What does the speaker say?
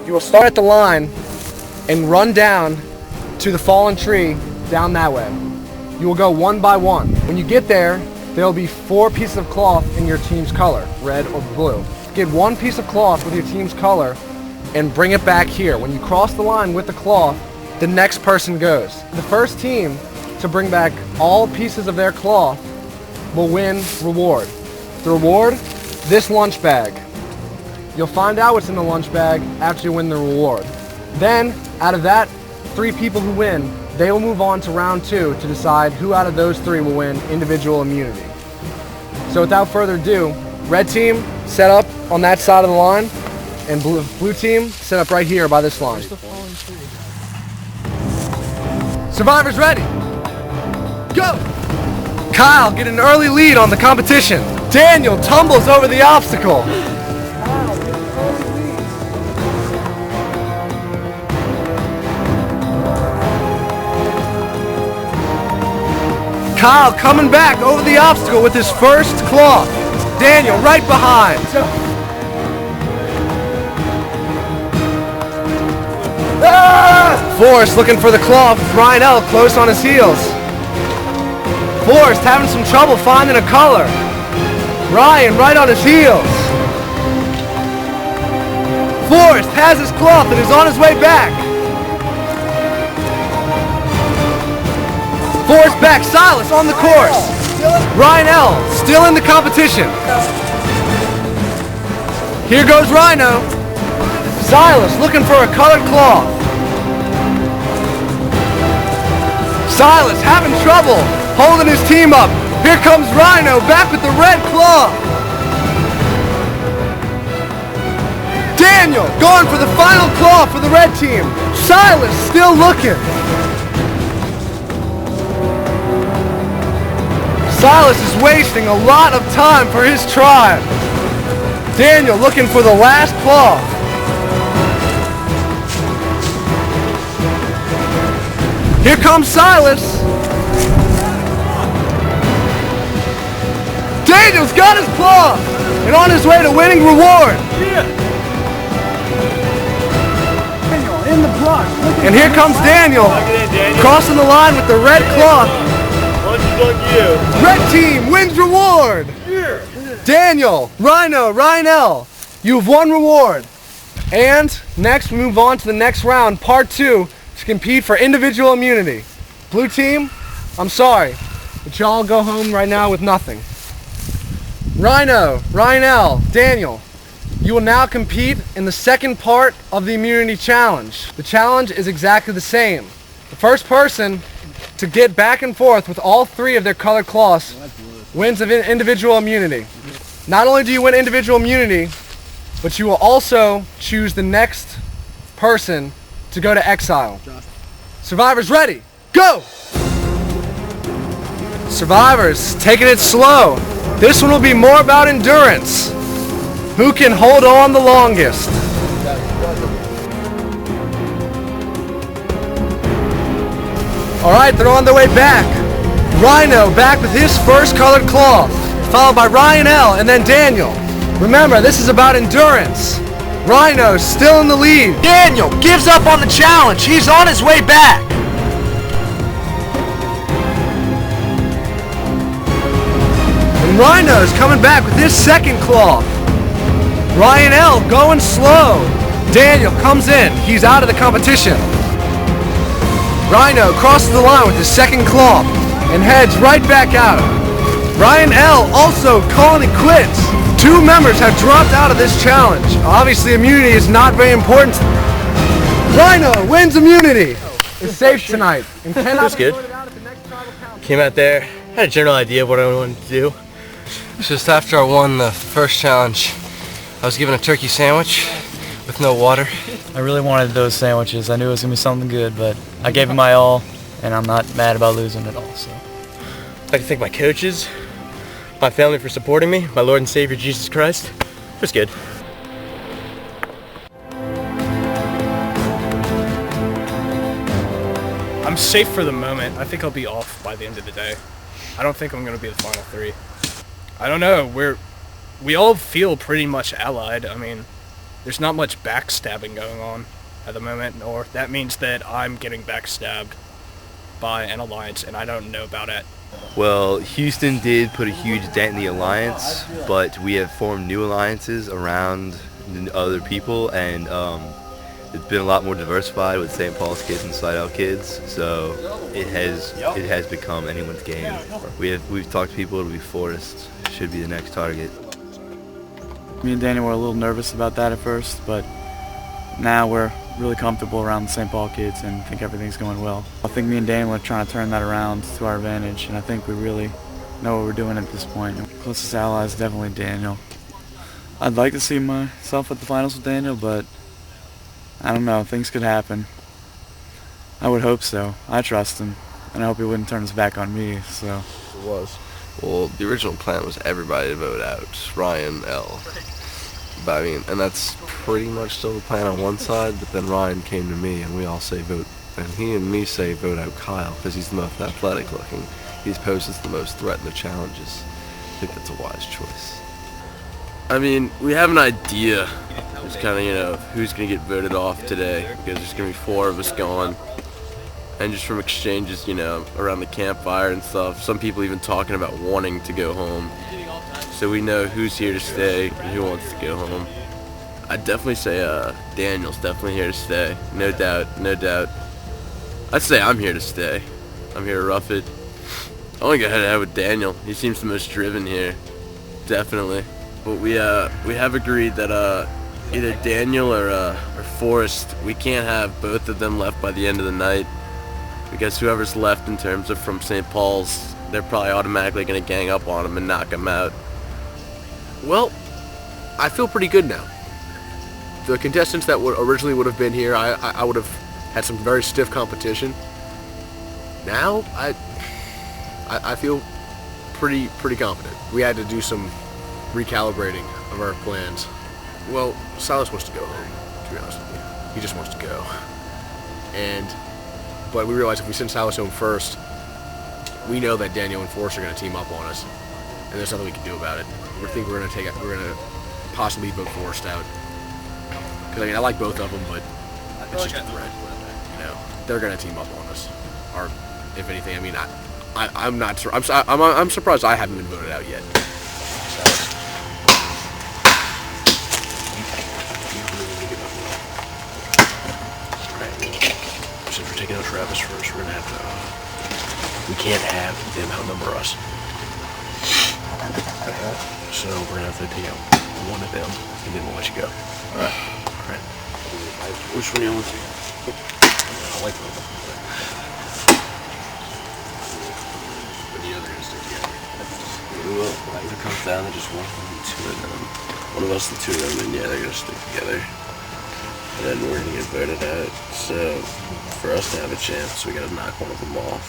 You will start at the line and run down to the fallen tree down that way. You will go one by one. When you get there, there will be 4 pieces of cloth in your team's color, red or blue. Get 1 piece of cloth with your team's color and bring it back here. When you cross the line with the cloth, the next person goes. The first team to bring back all pieces of their cloth will win reward. The reward, this lunch bag. You'll find out what's in the lunch bag after you win the reward. Then, out of that 3 people who win, they will move on to round 2 to decide who out of those 3 will win individual immunity. So without further ado, red team, set up on that side of the line, and blue team, set up right here by this line. Survivors ready? Go! Kyle, get an early lead on the competition. Daniel tumbles over the obstacle. Kyle coming back over the obstacle with his first cloth. Daniel right behind. Forrest looking for the cloth with Ryan L. close on his heels. Forrest having some trouble finding a color. Ryan right on his heels. Forrest has his cloth and is on his way back. Forrest back, Silas on the course. Ryan L. still in the competition. Here goes Rhino. Silas looking for a colored cloth. Silas having trouble holding his team up. Here comes Rhino back with the red cloth. Daniel going for the final cloth for the red team. Silas still looking. Silas is wasting a lot of time for his tribe. Daniel looking for the last cloth. Here comes Silas. Daniel's got his cloth and on his way to winning reward. Daniel in the brush. And here comes Daniel crossing the line with the red cloth. Red team wins reward. Daniel, Rhino, Ryan L. You've won reward. And next we move on to the next round, part 2, to compete for individual immunity. Blue team, I'm sorry, but y'all go home right now with nothing. Rhino, Ryan L, Daniel, you will now compete in the second part of the immunity challenge. The challenge is exactly the same. The first person to get back and forth with all 3 of their colored cloths wins of individual immunity. Not only do you win individual immunity, but you will also choose the next person to go to Exile. Survivors ready? Go! Survivors, taking it slow. This one will be more about endurance. Who can hold on the longest? Alright, they're on their way back. Rhino back with his first colored cloth, followed by Ryan L. and then Daniel. Remember, this is about endurance. Rhino still in the lead. Daniel gives up on the challenge. He's on his way back. And Rhino's coming back with his second cloth. Ryan L. going slow. Daniel comes in. He's out of the competition. Rhino crosses the line with his second cloth and heads right back out. Ryan L. also calling it quits. 2 members have dropped out of this challenge. Obviously, immunity is not very important. Rhino wins immunity. It's safe tonight. And it was good. Came out there, had a general idea of what I wanted to do. Just after I won the first challenge, I was given a turkey sandwich with no water. I really wanted those sandwiches. I knew it was going to be something good, but I gave it my all, and I'm not mad about losing at all. So, I'd like to thank my coaches, my family for supporting me, my Lord and Savior Jesus Christ. It was good. I'm safe for the moment. I think I'll be off by the end of the day. I don't think I'm going to be the final 3. I don't know. We all feel pretty much allied. I mean, there's not much backstabbing going on at the moment, or that means that I'm getting backstabbed by an alliance and I don't know about it. Well, Houston did put a huge dent in the alliance, but we have formed new alliances around other people, and it's been a lot more diversified with St. Paul's kids and Slidell kids, so it has become anyone's game. We've talked to people. It'll be Forest should be the next target. Me and Daniel were a little nervous about that at first, but now we're really comfortable around the St. Paul kids and think everything's going well. I think me and Daniel are trying to turn that around to our advantage, and I think we really know what we're doing at this point. Closest ally is definitely Daniel. I'd like to see myself at the finals with Daniel, but I don't know, things could happen. I would hope so. I trust him, and I hope he wouldn't turn his back on me, so. It was. Well, the original plan was everybody to vote out Ryan L. But, I mean, and that's pretty much still the plan on one side, but then Ryan came to me and we all say vote, and he and me say vote out Kyle because he's the most athletic looking. He's poses the most threat in the challenges. I think that's a wise choice. I mean, we have an idea. It's kind of, who's going to get voted off today, because there's going to be 4 of us going. And just from exchanges, around the campfire and stuff, some people even talking about wanting to go home. So we know who's here to stay and who wants to go home. I'd definitely say Daniel's definitely here to stay. No doubt, no doubt. I'd say I'm here to stay. I'm here to rough it. I want to go head to head with Daniel. He seems the most driven here. Definitely. But we have agreed that either Daniel or Forrest, we can't have both of them left by the end of the night. Because whoever's left in terms of from St. Paul's, they're probably automatically going to gang up on him and knock him out. Well, I feel pretty good now. The contestants that originally would have been here, I would have had some very stiff competition. Now, I feel pretty confident. We had to do some recalibrating of our plans. Well, Silas wants to go home, to be honest with you. He just wants to go. But we realized if we send Silas home first, we know that Daniel and Forrest are going to team up on us, and there's nothing we can do about it. We think we're going to possibly vote Forrest out. Because I like both of them, but it's just a threat. They're going to team up on us. Or if anything, I mean, I'm surprised I haven't been voted out yet. Since we're taking out Travis first, we're gonna have to. We can't have them outnumber us. So we're gonna have to take out one of them, and then we'll let you go. All right. Which one do you want to take? I like both of them. But the other is together. We will. If it comes down to just one of them, 2 of them. One of us, the 2 of them, and yeah, they're gonna stick together. And then we're gonna get voted out. So for us to have a chance, we gotta knock one of them off.